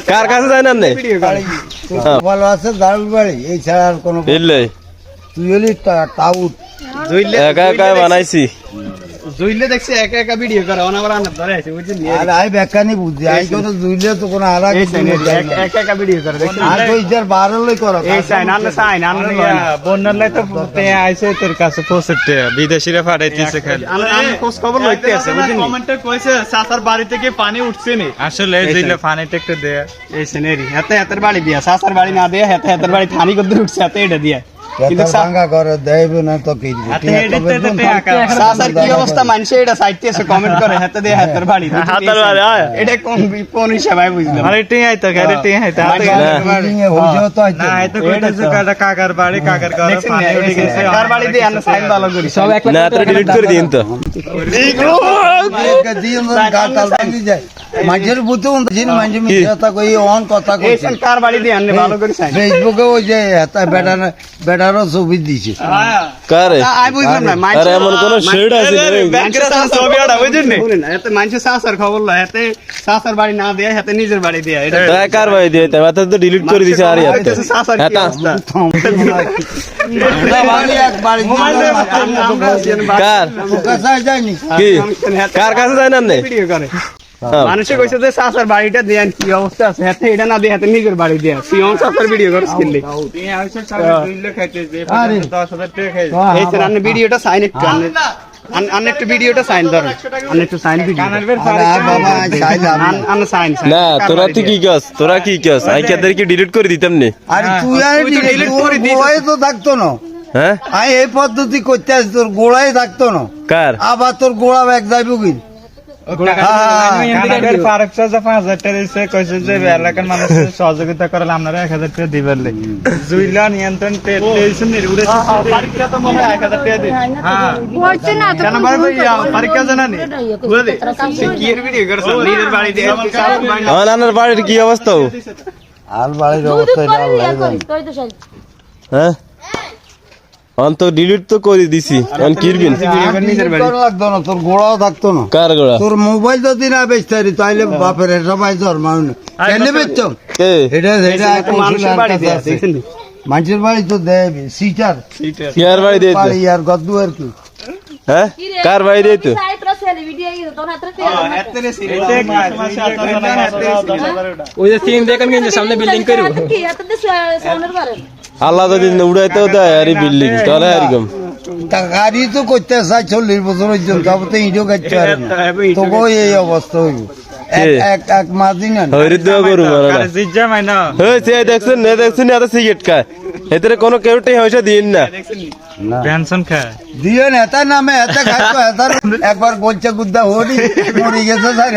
কার কাছে যায় না ভালো আছে দারুল বাড়ি এই ছাড়া আর কোনো তুই হলি টাউট একা একা বানাইছি জুইলে দেখছি একা একা ভিডিও করে অনাবার আনার ধরে আছে বুঝছেন আর আই ব্যাখ্যানি বুঝছি আই কোনো জুইলে তো কোনো আলাদা একা একা ভিডিও করে দেখছি আর তো ইজার বারলই করো এই সাইন বন্যার তো আইছে তোর কাছে পৌঁছতে বিদেশিরা পাঠাইতেছে খালি আমি খোঁজ খবর লইতে আছে বুঝছেন কমেন্টে কইছে সাসার বাড়ি থেকে পানি উঠছে নি আসলে জুইলে পানিটা একটু দেয়া এই সিনারি হাতের বাড়ি দিয়া সাসার বাড়ি না দেয়া হাতের বাড়ি পানি কত উঠছে হাতে এটা দিয়া কিন্তু সাঙ্গা করে দেইবে না তো কি সাসার কি অবস্থা মানুষে এটা সাইটে এসে কমেন্ট করে হাতে দিয়ে হাতের বাড়ি এটা কোন হিসাবে বুঝলাম আরে টিং আইতো গাড়ি টিং আইতো হইছো তো আইতো না এত কইতেছে কাকার বাড়ি কাকার ঘরে পানি উঠে গেছে কাকার বাড়ি দিয়ে আমরা সাইন ভালো করি সব এক না তো ডিলিট করে দিন তো মানুষের বুঝতে জিন মানুষ মিথ্যা কই অন কথা কই কার বাড়ি দিয়ে আনলে ভালো করে সাইন ফেসবুকে ওই যে বেটারও ছবি দিছে কারে আই বুঝলাম না আরে এমন কোন শেড আছে ছবি আড়া বুঝছেন না এত মানুষের সাসার খবর লয় এতে সাসার বাড়ি না দেয়া হাতে নিজের বাড়ি দেয়া এটা তাই কার বাড়ি দিয়ে তাই মাথা তো ডিলিট করে দিছে আর ইয়াতে সাসার কি অবস্থা কার যায়নি কি কার কাছে যায় না ভিডিও করে মানুষে কইছে যে সাসার বাড়িটা দেন কি অবস্থা আছে হাতে এটা না দিয়ে হাতে নিজের বাড়ি দেয়া সিয়ং সাসার ভিডিও করে কিনলে আরে 10,000 টাকা খাই এই যে আপনি ভিডিওটা সাইন একটু আন একটু ভিডিওটা সাইন ধরেন আন একটু সাইন ভিডিও বাবা চাইলাম আন সাইন না তোরা কি কস আই কাদেরকে ডিলিট করে দিতাম নে আরে তুই আর ডিলিট করে দিস তো থাকতো না হ্যাঁ আই এই পদ্ধতি করতে আস তোর গোড়াই থাকতো না কার আবার তোর গোড়া ব্যাগ যাইব কি সহযোগিতা করলে আপনারা 1000 টাকা দিবেন জুইলা নিয়ন্ত্রণ পরীক্ষা জানানি নানার বাড়ির কি অবস্থা আর বাড়ির অবস্থা হ্যাঁ অন্ত ডিলিট তো করে দিছি অন কিরবিন লাগতো না তোর গোড়াও থাকতো না কার গোড়া তোর মোবাইল যদি না বেচতে পারি তাইলে বাপের সবাই জন্মানো কেন বেচছ এটা মানুষের বাড়ি তো দেবে সিটার কার বাড়ি দিয়ে আর গদ্দু আর কি হ্যাঁ কার বাড়ি দিয়ে তো ওই যে সিন দেখেন কিন্তু সামনে বিল্ডিং করব আল্লাহ যদি উড়াইতেও দেয় আর বিল্ডিং তাহলে এরকম গাড়ি তো করতে চাই 40 বছর পর্যন্ত তবে তো ইঁটো কাটতে পারে না তোকেও এই অবস্থা হইব এক মাস দিন দেখছেন এত সিগারেট খায় এতে কোনো কেউটাই হয়েছে দিন না পেনশন খায় দিও না এটা নামে এটা খাইতো একবার বলছে গুদ্দা হরি মরে গেছে স্যার